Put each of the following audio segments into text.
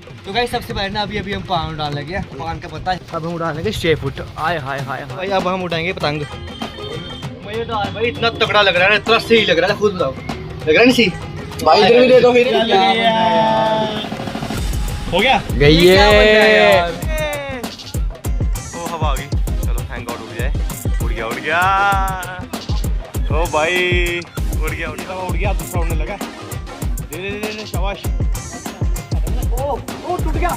तो गाइस सबसे पहले ना अभी हम पान डाल लगे पान का पत्ता। अब हम उड़ाने लगे 6 फुट। आए हाय हाय भाई, अब हम उड़ाएंगे पतंग। मुझे तो भाई इतना तगड़ा लग रहा है, इतना सही लग रहा है, खुद बताओ लग रहा है नहीं? सी भाई इधर भी दे दो फिर। हो गया गई है। ओ हवा आ गई, चलो थैंक गॉड उड़ जाए। उड़ गया ओ भाई उड़ गया दूसरा उड़ने लगा। दे शाबाश। ओ टूट गया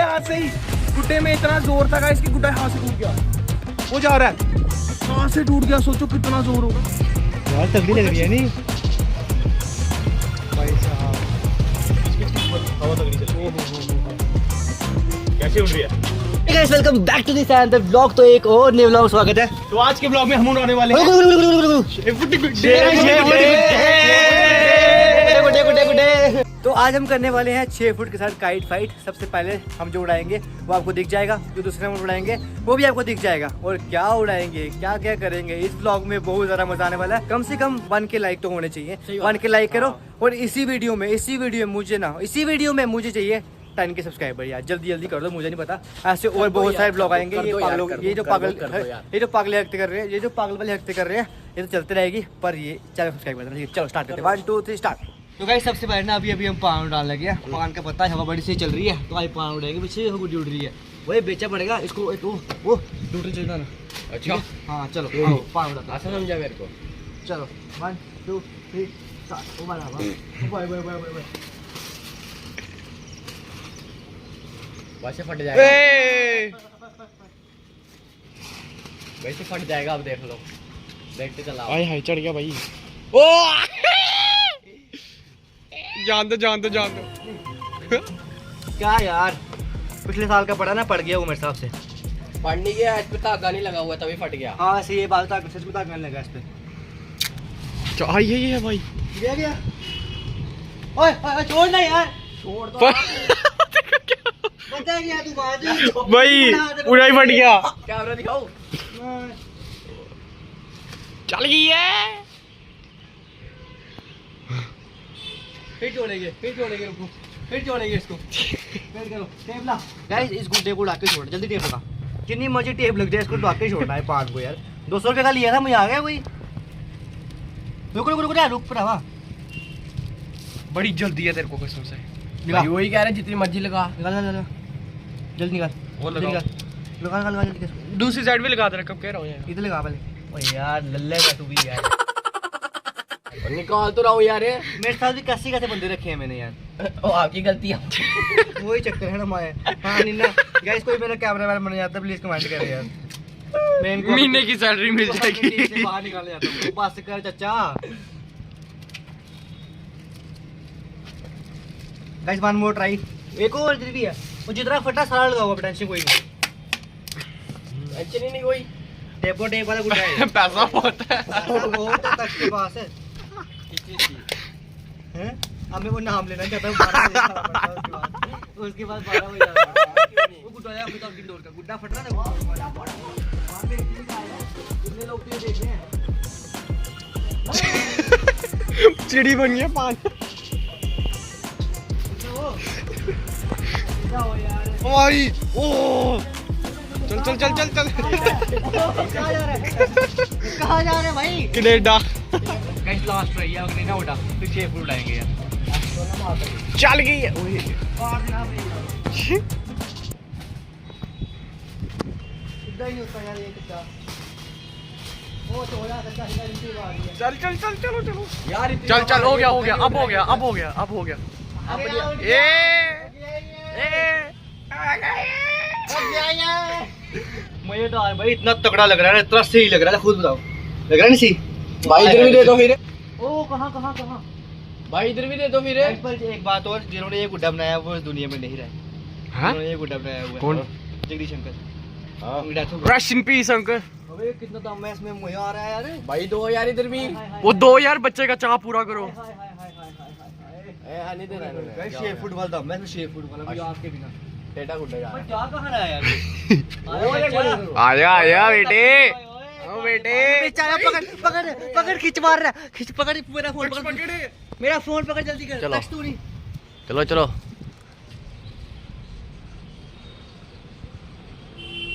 हाथ से ही। गुड्डे में इतना जोर था इसकी, गुड्डा हाथ से टूट गया। वो जा रहा है, हाथ से टूट गया। सोचो कितना जोर होगा यार, तगड़ी लग रही है नहीं भाई साहब, हवा लग रही है। कैसे उड़ रही है? Hey guys, welcome back to this another vlog। तो एक और नए vlog स्वागत है। तो आज के ब्लॉग में हम उड़ाने वाले हैं तो आज हम करने वाले हैं 6 फुट के साथ काइट फाइट। सबसे पहले हम जो उड़ाएंगे वो आपको दिख जाएगा, जो दूसरे हम उड़ाएंगे वो भी आपको दिख जाएगा। और क्या उड़ाएंगे, क्या क्या करेंगे, इस ब्लॉग में बहुत ज्यादा मजा आने वाला है। कम से कम 1 के लाइक तो होने चाहिए। 1 के लाइक करो। और इसी वीडियो में मुझे चाहिए 10 के सब्सक्राइबर। यार जल्दी कर दो, मुझे नहीं पता। ऐसे और बहुत सारे ब्लॉग आएंगे। ये जो पागल हरकतें कर रहे हैं, ये जो पागल वाली हरकतें कर रहे हैं, ये तो चलते रहेगी। पर ये चैनल सब्सक्राइब करना। चलो स्टार्ट करते हैं। 1 2 3 स्टार्ट। तो गाइस सबसे पहले ना अभी हम पान डाल लगे। पान का पत्ता, हवा बड़ी से चल रही है तो आज पान उड़ेंगे। पीछे गुड्डी उड़ रही है, वही बेचा पड़ेगा इसको। वो डूटी चलना ना। अच्छा हाँ चलो पान उड़ाता। ऐसा समझा मेरे को। चलो 1 2 3 स्टार्ट। बाय वैसे फट जाएगा, वैसे फट जाएगा। अब देख लो, देखते चला। हाय हाय चढ़ गया भाई। ओ जान दो क्या यार, पिछले साल का पड़ा ना, पड़ गया वो मेरे हिसाब से। पड़ नहीं गया, इस पे धागा नहीं लगा हुआ तभी फट गया। हाँ वैसे ये बात था, सच में धागा नहीं लगा इस पे। ये है भाई। गया ओए छोड़ ना यार, छोड़ दो। बता गया तू बाजी भाई उड़ा ही फट गया। कैमरा दिखाओ। चल गई है। फिर जोड़ेंगे रुको, फिर जोड़ेंगे इसको। फिर करो टेप ला गाइस, इस गुड्डे को उड़ा के छोड़, जल्दी टेप लगा। जितनी मर्जी टेप लग जाए, इसको उड़ा के छोड़ना है पान को। यार 200 रुपये का लिया था, मुझे आ गया कोई। रुक पड़ा। बड़ी जल्दी है तेरे को कसम से। भाई वही कह रहे जितनी मर्जी लगा। निकाल जल्दी निकाल। और लगाओ। लगा जल्दी कर। दूसरी साइड भी लगा दे, कब कह रहा हूँ यार। इधर लगा पहले। ओए यार लल्ले का तू भी यार। निकाल तो रहा हूँ यार। मेरे साथ भी कैसे बंदे रखे हैं मैंने यार। ओ आपकी गलती है। वही चक्कर है ना माया। हाँ निन्ना गाइस, कोई मेरा कैमरामैन बन जाता है प्लीज कमेंट करें यार। मैं इनको महीने की सैलरी मिल जाएगी। से बाहर निकाल जाता हूं। बस कर चाचा। गाइस 1 मोर ट्राई। एक और इधर भी है, वो जितना फटा सारा लगा हुआ, टेंशन कोई नहीं। टेंशन ही नहीं कोई। टेप वाला गुड्डा है। पैसा बहुत है। बहुत तक के पास है। हैं? अब मैं वो नाम लेना चाहता हूँ। 12 बजे उसके बाद 12 बजे वो गुड्डा है अमिताभ इंदौर का। गुड्डा फट रहा है वहाँ पे कितने लोग तो ये देख रहे हैं। चिड़ी बन गया पान। भाई ओ चल कहाँ जा रहे हैं भाई? कनेडा। गाइस लास्ट ट्राई है, कनेडा उड़ा फिर 6 फुट उड़ाएंगे यार। चल गई है। सीधा ही होता यार ये कितना। वो छोड़ा कच्चा सीधा नीचे आ रही है। चलो यार चल हो गया अब हो गया। मुझे तो भाई इतना तगड़ा लग रहा है, इतना सही लग रहा है, खुद बताओ लग रहा है नहीं सी? भाई इधर भी दे दो फिर। ओ कहाँ भाई इधर भी दे दो फिर। पर एक बात और, जिन्होंने ये गुड्डा बनाया वो इस दुनिया में नहीं रहे। जिन्होंने ये गुड्डा बनाया हुआ है कौन? Jagdish uncle. Rest in peace uncle. अबे कितना दम है इसमें, मुझे आ रहा है यार। भाई दो यार इधर भी। वो 2 यार बच्चे का चाह पूरा करो। नहीं दे रहा है। गाइस 6 फुट वाला दम है, 6 फुट वाला भी आपके बिना। टेढ़ा गुड्डा यार। पर क्या कहाँ रहा है यार? आजा बेटे। ओ बेटे बेचारा पकड़ खींच मार रहा है। खींच पकड़, मेरा फोन पकड़, मेरा फोन पकड़ जल्दी कर। चलो। टच तू नहीं, चलो चलो।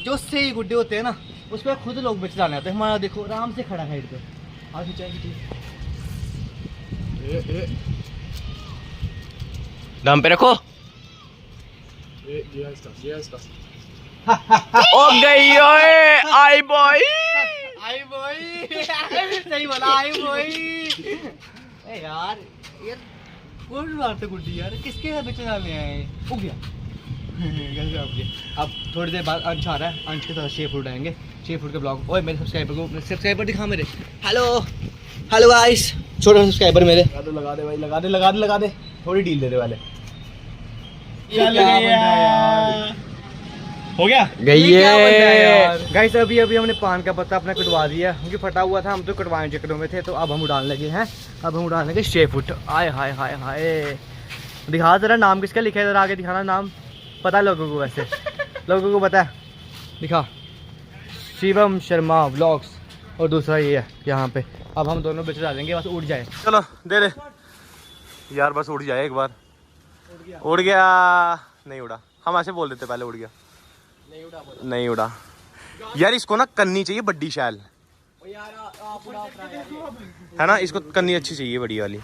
जो सही गुड्डे होते हैं ना उस पर खुद लोग बेच जाने आते हैं। हमारा देखो आराम से खड़ा है इधर। आगे चाहिए दम पे रखो। ओ गई ओए आई बॉय। आई बॉय सही बोला आई बॉय। ए यार यार कौन मारते गुड्डी यार, किसके घर बेचने डालने आए? हो गया अब थोड़ी देर बाद अंश आ रहा है, अंश के साथ सी फूड आएंगे। सी फूड के ब्लॉग। ओए मेरे सब्सक्राइबर दिखा मेरे। हेलो हेलो गाइस, छोटे सब्सक्राइबर मेरे। लगा दे भाई, लगा दे। थोड़ी डील दे दे वाले। हो गया गई है गाइस। अभी हमने पान का पत्ता अपना कटवा दिया क्योंकि फटा हुआ था, हम तो कटवाने चक्करों में थे। तो अब हम उड़ाने लगे हैं। अब हम उड़ाने लगे 6 फुट। आए हाय हाय हाय। दिखा जरा नाम किसका लिखा है, जरा आगे दिखाना नाम। पता है लोगों को, वैसे लोगों को पता है। दिखा शिवम शर्मा व्लॉग्स और दूसरा ये है यहाँ पे। अब हम दोनों बेच डालेंगे, बस उड़ जाए। चलो दे दे यार, बस उड़ जाए एक बार। उड़ गया नहीं उड़ा, हम ऐसे बोल देते पहले उड़ गया नहीं उड़ा। यार इसको ना करनी चाहिए बड्डी शैल है ना, इसको करनी अच्छी चाहिए बड़ी वाली।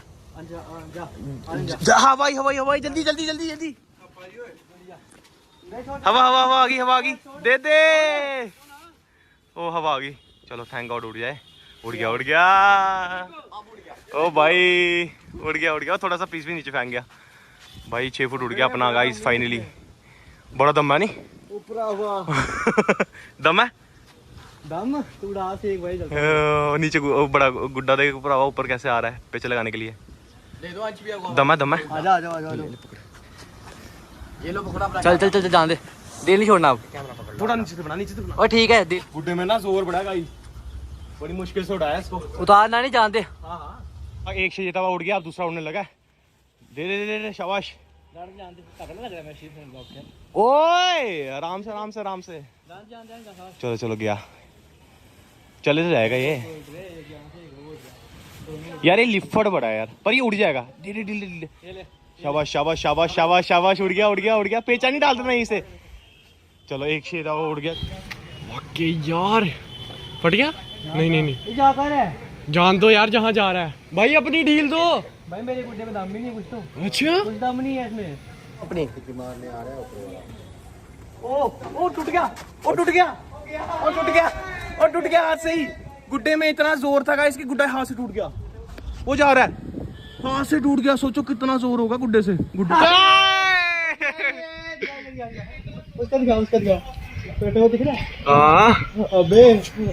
हवाई हवाई हवाई जल्दी जल्दी जल्दी जल्दी। हवा हवा हवा आ गई दे दे। ओ हवा आ गई, चलो थैंक गॉड उड़ जाए। उड़ गया ओ भाई उड़ गया। थोड़ा सा पीस भी नीचे फेंक गया भाई। 6 फुट उड़ गया अपना गाइस फाइनली। बड़ा दम है नहीं दम है दम तू उड़ा से एक भाई नीचे बड़ा गुड्डा देख भरावा ऊपर कैसे आ रहा है पेचे लगाने के लिए। दे दो आज भी दम है आजा ये लो पकड़ा। चल जान दे, दिल नहीं छोड़ना। अब थोड़ा नीचे से बना। और ठीक है गुड्डे में ना जोर बड़ा गाइस, बड़ी मुश्किल से उड़ाया इसको। उतारना नहीं जानते। हाँ एक से जीता हुआ उड़ गया, अब दूसरा उड़ने लगा। दे दे दे दे शाबाश। ओए आराम से चलो चलो गया। चले तो जाएगा ये यार। ये लिफट बड़ा है यार, पर ये उड़ जाएगा। धीरे धीरे शाबाश उड़ गया। पेचा नहीं डाल देना इसे। चलो एक शेर वो उड़ गया। वाकई यार फट गया। नहीं जा कर है, जान दो यार जहाँ जा रहा है भाई, अपनी ढील दो भाई। मेरे गुड्डे में दम भी नहीं, कुछ तो अच्छा कुछ दम नहीं है इसमें अपनी। मारने आ रहा है ऊपर वाला। ओ टूट गया हाथ से ही। गुड्डे में इतना जोर था गाइस कि गुड्डा हाथ से टूट गया। वो जा रहा है, हाथ से टूट गया। सोचो कितना जोर होगा गुड्डे से। गुड्डा उसका दिखा पेटे को दिख रहा है। हाँ अबे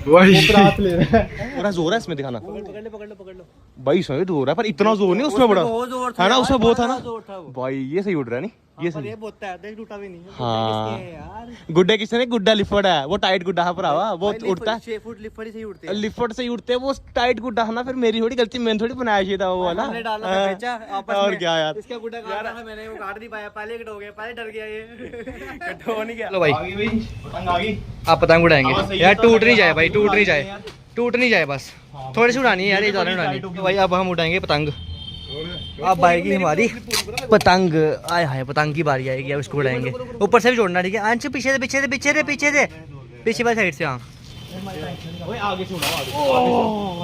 वही प्रात ले रहा है। पूरा जोर है इसमें, दिखाना पकड़ लो भाई। इसमें जोर है पर इतना जोर नहीं उसमें। बड़ा बहुत जोर था है ना, उसमें बहुत था ना जोर था वो। भाई। ये सही उड़ रहा है नहीं, ये सही। ये बोलता है टूटा भी नहीं है। हाँ यार गुड्डे किसने? गुड्डा लिफट है वो, टाइट गुड्डा है भरावा। वो उड़ता है 6 फुट लिफट से ही उड़ते हैं। लिफट से ही उड़ते हैं वो, टाइट गुड्डा है ना। फिर मेरी थोड़ी गलती, मैंने थोड़ी बनाया चाहिए था वो वाला। हमने डाला था पेचा आपस में। और क्या यार, इसका गुड्डा काटा था मैंने, वो काट नहीं पाया। पहले कट हो गया, पहले डर गया ये। कट हो नहीं गया। लो भाई आ गई पतंग आ गई। आप पतंग उड़ाएंगे सही यार। है, टूट नहीं पतंग जाए भाई, टूट नहीं जाए, यार। टूट नहीं जाए बस। थोड़ी सी उड़ानी है यार, ये ज्यादा नहीं उड़ानी। तो भाई अब हम उड़ाएंगे पतंग। अब आएगी हमारी पतंग। आए हाय पतंग की बारी आएगी, अब उसको उड़ाएंगे। ऊपर से भी जोड़ना, ठीक है? अंश पीछे से पीछे वाली साइड से। हाँ ओए आगे से उड़ाओ, आगे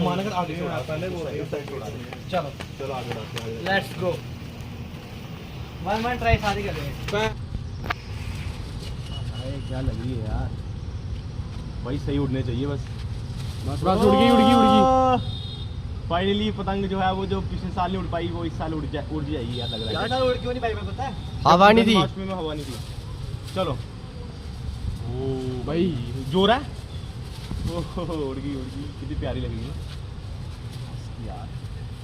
माना कर आगे से उड़ाओ। पहले वो इस साइड से उड़ा। चलो आगे लेट्स गो। वन ट्राई सारी कर लेंगे। क्या लग रही है यार भाई, सही उड़ने चाहिए बस। बस उड़ गई। फाइनली पतंग जो है वो, जो पिछले साल नहीं उड़ पाई वो इस साल उड़ जाएगी यार, लग रहा है। यार उड़ क्यों नहीं पाई मैं, पता है? हवा नहीं थी में, हवा नहीं थी। चलो ओ भाई जोर है। उड़ गई कितनी प्यारी लग रही है यार।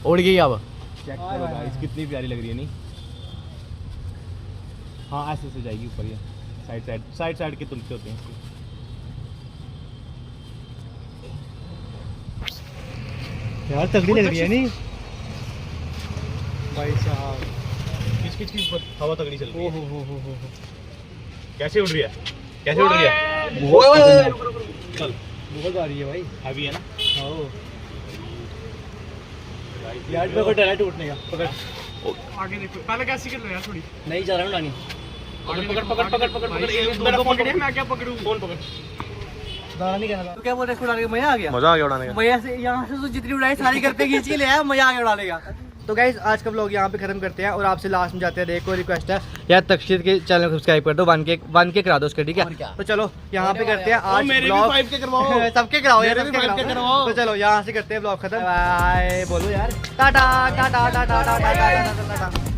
उड़ गई अब। चेक करो गाइस कितनी प्यारी लग रही है नहीं। हाँ ऐसे से जाएगी ऊपर, ये साइड के तुलते होते हैं। यार तगड़ी लग रही है नहीं भाई साहब। किस ऊपर हवा तगड़ी चल रही है। हो। कैसे उड़ रही है, कैसे उड़ रही है? चल बहुत आ रही है भाई, हैवी है ना। यार मेरे को डर है टूटने का। पकड़ आगे देखो पहले कैसी कर लो यार थोड़ी नहीं जा रहा हूँ उड़ानी। मेरा फोन पकड़ मैं क्या पकड़ूं फोन पकड़ दाना नहीं करना। तो क्या बोल रहे हैं उड़ाने का मजा आ गया? मजा आ गया उड़ाने का। भैया से यहाँ से तो जितनी उड़ाई सारी घर पे खींच के ले आया, मजा आ गया उड़ाने का। तो गाइस आज का व्लॉग यहाँ पे खत्म करते हैं और आपसे लास्ट में जाते हैं। एक और रिक्वेस्ट है यार, तकशीर के चैनल को सब्सक्राइब कर दो, 1K करा दो उसके, ठीक है? तो चलो यहाँ पे करते हैं आज व्लॉग। सबके कराओ यार, सबके कराओ। तो चलो यहाँ से करते हैं व्लॉग खत्म। बाय बोलो यार, टाटा टाटा टाटा टाटा टाटा टाटा।